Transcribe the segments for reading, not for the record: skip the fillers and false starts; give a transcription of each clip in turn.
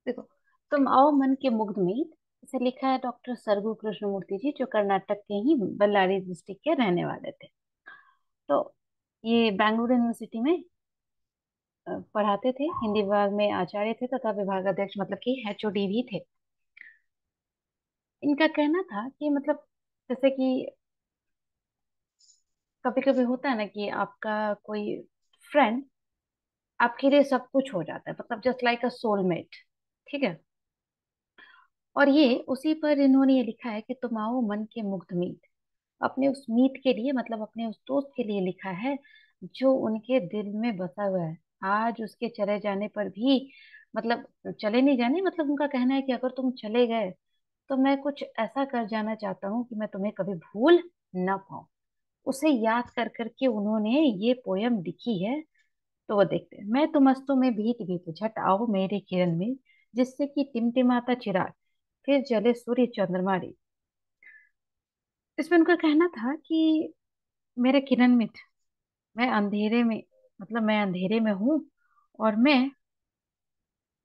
देखो, तुम आओ मन के मुग्ध मीत, इसे लिखा है डॉक्टर सरगु कृष्णमूर्ति जी, जो कर्नाटक के ही बल्लारी डिस्ट्रिक्ट के रहने वाले थे। तो ये बेंगलुरु यूनिवर्सिटी में पढ़ाते थे, हिंदी विभाग में आचार्य थे तथा विभागाध्यक्ष मतलब कि एचओडी भी थे। इनका कहना था कि मतलब जैसे कि कभी कभी होता है ना कि आपका कोई फ्रेंड आपके लिए सब कुछ हो जाता है, मतलब जस्ट लाइक अ सोलमेट। ठीक है। और ये उसी पर इन्होंने ये लिखा है कि तुम आओ मन के मुग्ध मीत। अपने उस मीत के लिए, मतलब अपने उस दोस्त के लिए लिखा है जो उनके दिल में बसा हुआ है। आज उसके चले जाने पर भी, मतलब चले नहीं जाने, मतलब उनका कहना है कि अगर तुम चले गए तो मैं कुछ ऐसा कर जाना चाहता हूँ कि मैं तुम्हें कभी भूल ना पाऊं। उसे याद कर करके उन्होंने ये पोयम लिखी है। तो वो देखते हैं। मैं तुमस्तु में भीत भीत झट आओ मेरे किरण में, जिससे कि टिमटिमाता चिराग फिर जले सूर्य चंद्रमा रे। इसमें उनका कहना था कि मेरे किरण मित्र, मैं अंधेरे में, मतलब मैं अंधेरे में हूँ और मैं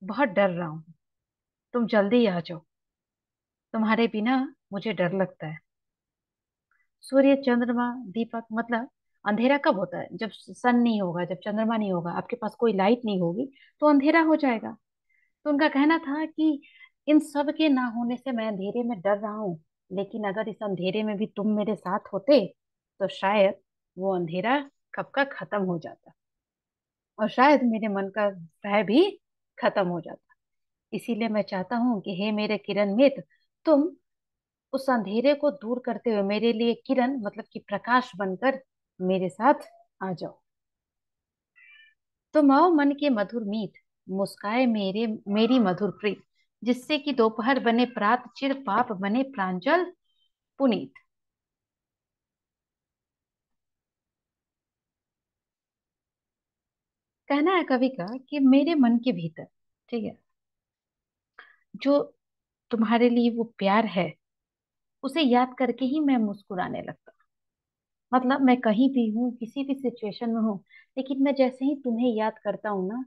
बहुत डर रहा हूँ। तुम जल्दी आ जाओ, तुम्हारे बिना मुझे डर लगता है। सूर्य चंद्रमा दीपक, मतलब अंधेरा कब होता है? जब सन नहीं होगा, जब चंद्रमा नहीं होगा, आपके पास कोई लाइट नहीं होगी, तो अंधेरा हो जाएगा। तो उनका कहना था कि इन सब के ना होने से मैं अंधेरे में डर रहा हूँ, लेकिन अगर इस अंधेरे में भी तुम मेरे साथ होते तो शायद वो अंधेरा कब का खत्म हो जाता, और शायद मेरे मन का भय भी खत्म हो जाता। इसीलिए मैं चाहता हूँ कि हे मेरे किरण मित्र, तुम उस अंधेरे को दूर करते हुए मेरे लिए किरण, मतलब कि प्रकाश बनकर मेरे साथ आ जाओ। तुम आओ मन के मधुर मीत, मुस्काए मेरे मेरी मधुर प्रीत, जिससे कि दोपहर बने प्रात, चिर पाप बने प्रांजल पुनीत। कहना है कवि का कि मेरे मन के भीतर, ठीक है, जो तुम्हारे लिए वो प्यार है, उसे याद करके ही मैं मुस्कुराने लगता। मतलब मैं कहीं भी हूँ, किसी भी सिचुएशन में हूँ, लेकिन मैं जैसे ही तुम्हें याद करता हूँ ना,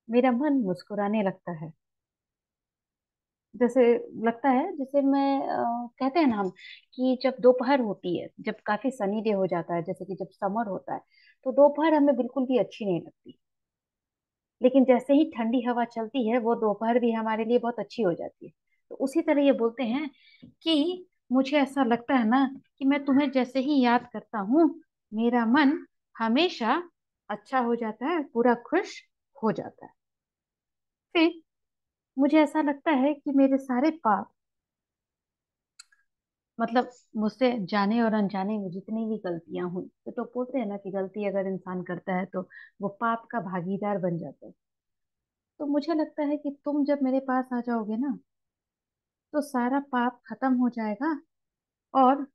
मेरा मन मुस्कुराने लगता है। जैसे लगता है, जैसे मैं कहते हैं ना हम कि जब दोपहर होती है, जब काफी सनी डे हो जाता है, जैसे कि जब समर होता है, तो दोपहर हमें बिल्कुल भी अच्छी नहीं लगती। लेकिन जैसे ही ठंडी हवा चलती है, वो दोपहर भी हमारे लिए बहुत अच्छी हो जाती है। तो उसी तरह ये बोलते हैं कि मुझे ऐसा लगता है ना कि मैं तुम्हें जैसे ही याद करता हूँ, मेरा मन हमेशा अच्छा हो जाता है, पूरा खुश हो जाता है। फिर मुझे ऐसा लगता है कि मेरे सारे पाप, मतलब मुझसे जाने और अनजाने में जितनी भी गलतियां हुई, तो बोलते हैं ना कि गलती अगर इंसान करता है तो वो पाप का भागीदार बन जाता है। तो मुझे लगता है कि तुम जब मेरे पास आ जाओगे ना, तो सारा पाप खत्म हो जाएगा, और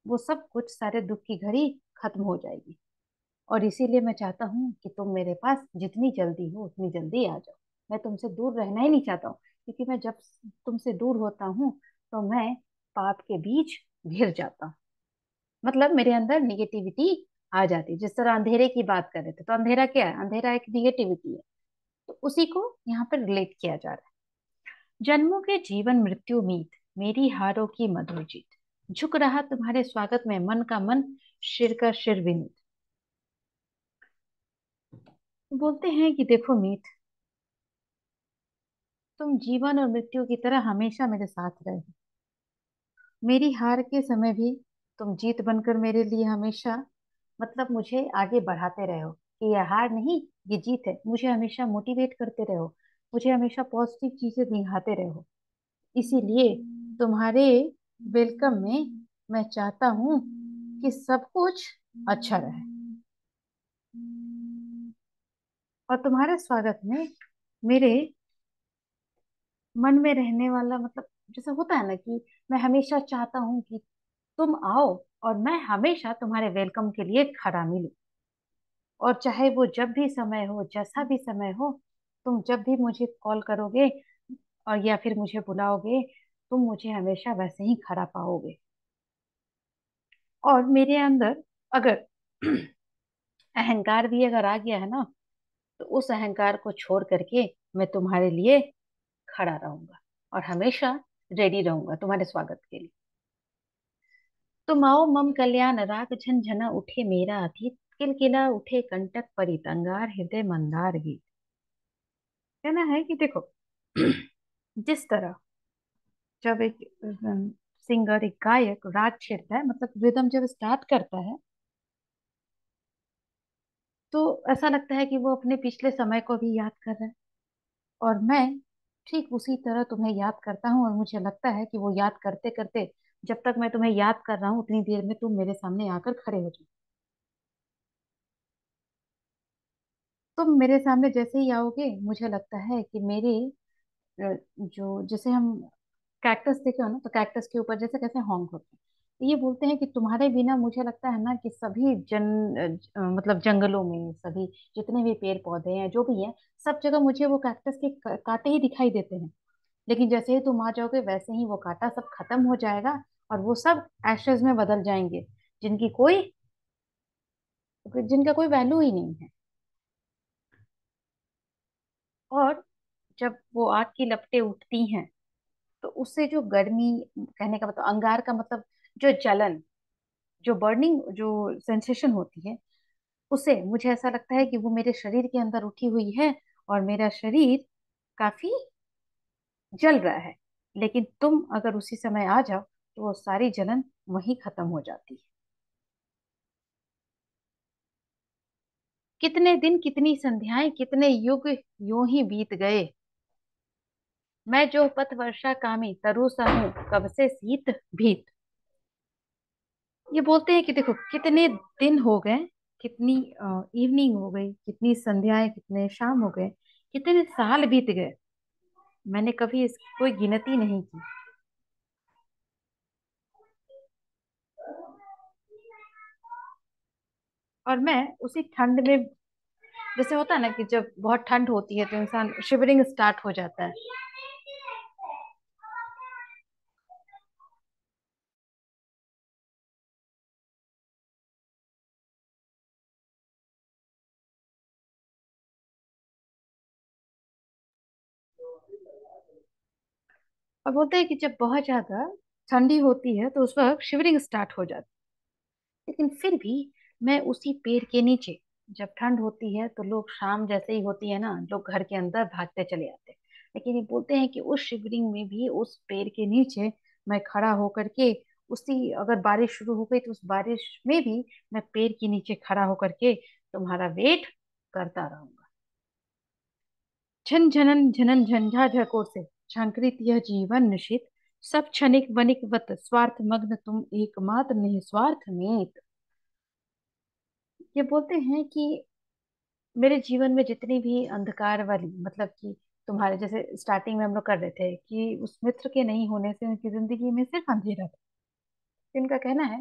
वो सब कुछ, सारे दुख की घड़ी खत्म हो जाएगी। और इसीलिए मैं चाहता हूँ कि तुम मेरे पास जितनी जल्दी हो उतनी जल्दी आ जाओ। मैं तुमसे दूर रहना ही नहीं चाहता हूँ, क्योंकि मैं जब तुमसे दूर होता हूँ तो मैं पाप के बीच घिर जाता हूँ। मतलब मेरे अंदर निगेटिविटी आ जाती है। जिस तरह अंधेरे की बात कर रहे थे, तो अंधेरा क्या है? अंधेरा एक निगेटिविटी है। तो उसी को यहाँ पर रिलेट किया जा रहा है। जन्मों के जीवन मृत्यु मीत, मेरी हारों की मधुर जीत, झुक रहा तुम्हारे स्वागत में मन का मन, शिर का शिर विनीत। बोलते हैं कि देखो मीत, तुम जीवन और मृत्यु की तरह हमेशा मेरे साथ रहे। मेरी हार के समय भी तुम जीत बनकर मेरे लिए हमेशा, मतलब मुझे आगे बढ़ाते रहो कि यह हार नहीं, ये जीत है। मुझे हमेशा मोटिवेट करते रहो, मुझे हमेशा पॉजिटिव चीजें दिखाते रहो। इसीलिए तुम्हारे वेलकम में मैं चाहता हूँ कि सब कुछ अच्छा रहे, और तुम्हारे स्वागत में मेरे मन में रहने वाला, मतलब जैसा होता है ना कि मैं हमेशा चाहता हूँ कि तुम आओ और मैं हमेशा तुम्हारे वेलकम के लिए खड़ा मिलूं। और चाहे वो जब भी समय हो, जैसा भी समय हो, तुम जब भी मुझे कॉल करोगे और या फिर मुझे बुलाओगे, तुम मुझे हमेशा वैसे ही खड़ा पाओगे। और मेरे अंदर अगर अहंकार भी अगर आ गया है ना, तो उस अहंकार को छोड़ करके मैं तुम्हारे लिए खड़ा रहूंगा और हमेशा रेडी रहूंगा तुम्हारे स्वागत के लिए। तुम आओ मम कल्याण राग झनझना उठे मेरा अतीत, किलकिला उठे कंटक परित अंगार हृदय मंदार गीत। कहना है कि देखो, जिस तरह जब एक सिंगर, एक गायक राग छेड़ता है, मतलब रिदम जब स्टार्ट करता है, तो ऐसा लगता है कि वो अपने पिछले समय को भी याद कर रहा है। और मैं ठीक उसी तरह तुम्हें याद करता हूँ, और मुझे लगता है कि वो याद करते करते, जब तक मैं तुम्हें याद कर रहा हूँ उतनी देर में तुम मेरे सामने आकर खड़े हो जाओ। तुम मेरे सामने जैसे ही आओगे, मुझे लगता है कि मेरे जो, जैसे हम कैक्टस देखे हो ना, तो कैक्टस के ऊपर जैसे कैसे होंग होते हैं, तो ये बोलते हैं कि तुम्हारे बिना मुझे लगता है ना कि सभी मतलब जंगलों में सभी जितने भी पेड़ पौधे हैं जो भी हैं, सब जगह मुझे वो कैक्टस के कांटे ही दिखाई देते हैं। लेकिन जैसे ही तुम आ जाओगे वैसे ही वो कांटा सब खत्म हो जाएगा, और वो सब एशेज में बदल जाएंगे, जिनकी कोई जिनका कोई वैल्यू ही नहीं है। और जब वो आग की लपटें उठती हैं, तो उससे जो गर्मी, कहने का मतलब अंगार का मतलब जो जलन, जो बर्निंग जो सेंसेशन होती है, उसे मुझे ऐसा लगता है कि वो मेरे शरीर के अंदर उठी हुई है, और मेरा शरीर काफी जल रहा है। लेकिन तुम अगर उसी समय आ जाओ तो वो सारी जलन वहीं खत्म हो जाती है। कितने दिन, कितनी संध्याएं, कितने युग यूं ही बीत गए, मैं जो पथ वर्षा कामी तरु सा हूं कब से शीत भीत। ये बोलते हैं कि देखो, कितने दिन हो गए, कितनी इवनिंग हो गई, कितनी संध्याएं, कितने शाम हो गए, कितने साल बीत गए, मैंने कभी इसकी कोई गिनती नहीं की। और मैं उसी ठंड में, जैसे होता है ना कि जब बहुत ठंड होती है तो इंसान शिवरिंग स्टार्ट हो जाता है। और बोलते हैं कि जब बहुत ज्यादा ठंडी होती है तो उस वक्त शिवरिंग स्टार्ट हो जाती है। लेकिन फिर भी मैं उसी पेड़ के नीचे, जब ठंड होती है तो लोग शाम जैसे ही होती है ना, लोग घर के अंदर भागते चले आते हैं। लेकिन ये बोलते हैं कि उस शिवरिंग में भी, उस पेड़ के नीचे मैं खड़ा होकर के, उसी अगर बारिश शुरू हो गई तो उस बारिश में भी मैं पेड़ के नीचे खड़ा होकर के तुम्हारा वेट करता रहूंगा। झन झनन झनन झंझा झकोर से झंकृत यह जीवन निशित, सब क्षणिक वनिक वत स्वार्थ मग्न तुम एकमात्र निस्वार्थ मीत। ये बोलते हैं कि मेरे जीवन में जितनी भी अंधकार वाली, मतलब कि तुम्हारे जैसे स्टार्टिंग में हम लोग कर रहे थे कि उस मित्र के नहीं होने से उनकी जिंदगी में सिर्फ अंधेरा था। तो इनका कहना है,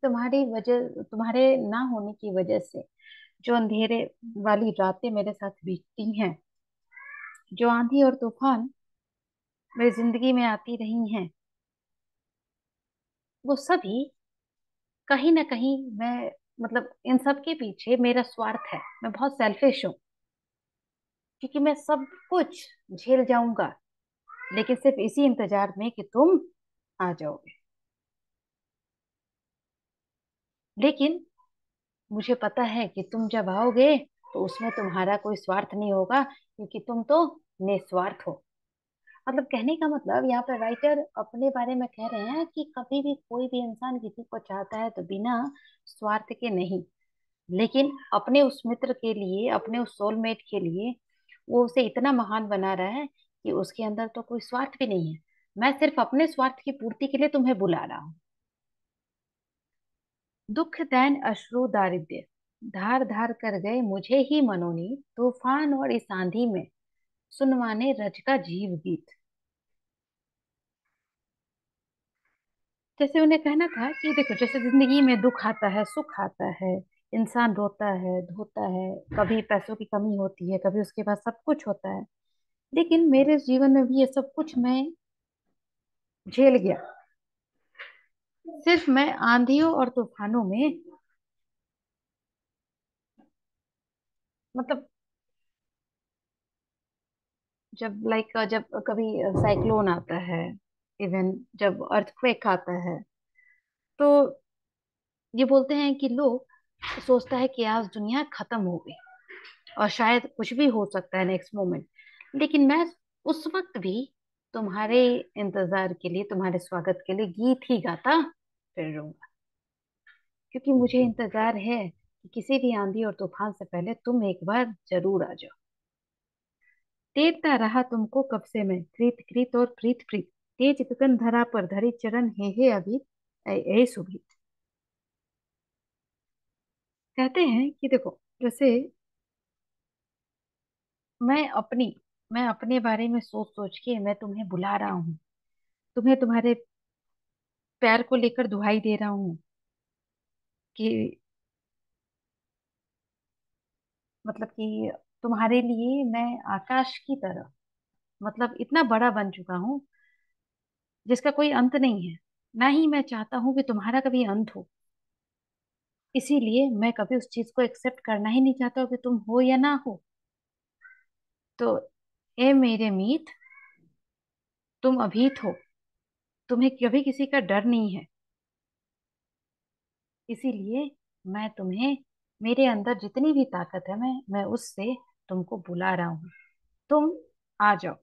तुम्हारी वजह, तुम्हारे ना होने की वजह से जो अंधेरे वाली रातें मेरे साथ बीतती हैं, जो आंधी और तूफान मेरी जिंदगी में आती रही हैं, वो सभी कहीं ना कहीं, मैं मतलब इन सब के पीछे मेरा स्वार्थ है। मैं बहुत सेल्फिश हूँ, क्योंकि मैं सब कुछ झेल जाऊंगा, लेकिन सिर्फ इसी इंतजार में कि तुम आ जाओगे। लेकिन मुझे पता है कि तुम जब आओगे तो उसमें तुम्हारा कोई स्वार्थ नहीं होगा, क्योंकि तुम तो निस्वार्थ हो। मतलब कहने का मतलब यहाँ पर राइटर अपने बारे में कह रहे हैं कि कभी भी कोई भी इंसान किसी को चाहता है तो बिना स्वार्थ के नहीं, लेकिन अपने उस मित्र के लिए, अपने उस सोलमेट के लिए वो उसे इतना महान बना रहा है कि उसके अंदर तो कोई स्वार्थ भी नहीं है। मैं सिर्फ अपने स्वार्थ की पूर्ति के लिए तुम्हें बुला रहा हूँ। दुख दैन अश्रु दारिद्र्य धार धार कर गए मुझे ही मनोनी, तूफान और इस आंधी में सुनवाने रज का जीव गीत। जैसे उन्हें कहना था कि देखो, जैसे जिंदगी में दुख आता है, सुख आता है, इंसान रोता है, धोता है, कभी पैसों की कमी होती है, कभी उसके पास सब कुछ होता है। लेकिन मेरे जीवन में भी ये सब कुछ मैं झेल गया। सिर्फ मैं आंधियों और तूफानों में, मतलब जब लाइक जब कभी साइक्लोन आता है, इवन जब अर्थक्वेक आता है, तो ये बोलते हैं कि लोग सोचता है कि आज दुनिया खत्म हो गई और शायद कुछ भी हो सकता है नेक्स्ट मोमेंट। लेकिन मैं उस वक्त भी तुम्हारे इंतजार के लिए, तुम्हारे स्वागत के लिए गीत ही गाता फिर रहूंगा, क्योंकि मुझे इंतजार है कि किसी भी आंधी और तूफान से पहले तुम एक बार जरूर आ जाओ। तेरता रहा तुमको कब से मैं, कृत कृत और प्रीत प्रीत, तेज गगन धरा पर धरी चरण हे अभी, ए सुभी। कहते हैं कि देखो, जैसे मैं अपनी मैं अपने बारे में सोच सोच के मैं तुम्हें बुला रहा हूँ, तुम्हें तुम्हारे प्यार को लेकर दुहाई दे रहा हूँ कि मतलब कि तुम्हारे लिए मैं आकाश की तरह, मतलब इतना बड़ा बन चुका हूँ जिसका कोई अंत नहीं है। ना ही मैं चाहता हूँ कि तुम्हारा कभी अंत हो। इसीलिए मैं कभी उस चीज को एक्सेप्ट करना ही नहीं चाहता हूँ कि तुम हो या ना हो। तो ए मेरे मीत, तुम अभीत हो, तुम्हें कभी किसी का डर नहीं है। इसीलिए मैं तुम्हें, मेरे अंदर जितनी भी ताकत है, मैं उससे तुमको बुला रहा हूँ। तुम आ जाओ।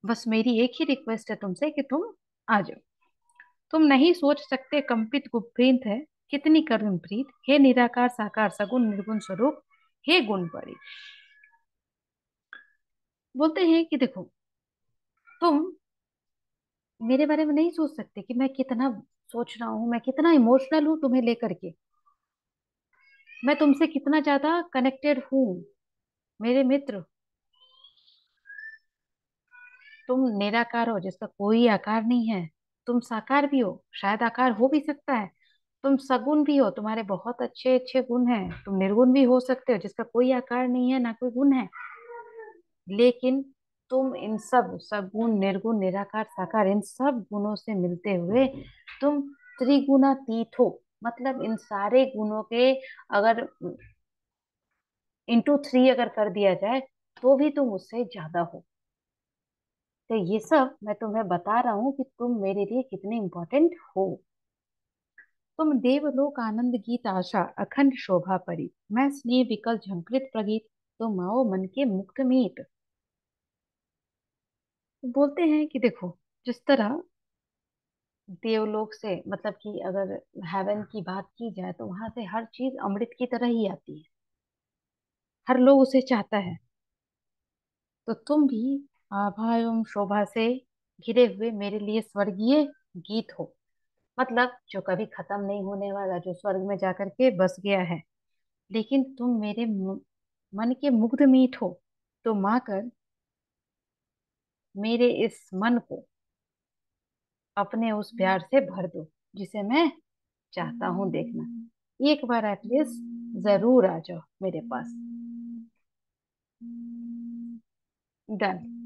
बस मेरी एक ही रिक्वेस्ट है तुमसे कि तुम आ जाओ। तुम नहीं सोच सकते कंपित गुप्रीत है कितनी करुण प्रीत, हे निराकार साकार सगुण निर्गुण स्वरूप, हे गुण परी। बोलते हैं कि देखो, तुम मेरे बारे में नहीं सोच सकते कि मैं कितना सोच रहा हूँ, मैं कितना इमोशनल हूँ तुम्हें लेकर के, मैं तुमसे कितना ज्यादा कनेक्टेड हूँ मेरे मित्र। तुम निराकार हो जिसका कोई आकार नहीं है, तुम साकार भी हो, शायद आकार हो भी सकता है, तुम सगुण भी हो, तुम्हारे बहुत अच्छे अच्छे गुण हैं, तुम निर्गुण भी हो सकते हो जिसका कोई आकार नहीं है ना कोई गुण है। लेकिन तुम इन सब सगुण निर्गुण निराकार साकार इन सब गुणों से मिलते हुए तुम त्रिगुणातीत हो। मतलब इन सारे गुणों के अगर इंटू थ्री अगर कर दिया जाए तो भी तुम उससे ज्यादा हो। तो ये सब मैं तुम्हें बता रहा हूँ कि तुम मेरे लिए कितने इंपॉर्टेंट हो। तुम देवलोक आनंद गीत आशा अखंड शोभा परी, मैं स्नेह विकल झंकृत प्रगीत, तुम आओ मन के मुक्त मीत। बोलते हैं कि देखो, जिस तरह देवलोक से मतलब कि अगर हेवन की बात की जाए तो वहां से हर चीज अमृत की तरह ही आती है, हर लोग उसे चाहता है। तो तुम भी आभा एवं शोभा से घिरे हुए मेरे लिए स्वर्गीय गीत हो। मतलब जो कभी खत्म नहीं होने वाला, जो स्वर्ग में जाकर के बस गया है। लेकिन तुम मेरे मन के मुग्ध मीत हो। तुम आकर मेरे इस मन को अपने उस प्यार से भर दो जिसे मैं चाहता हूँ देखना। एक बार एटलीस्ट जरूर आ जाओ मेरे पास। डन।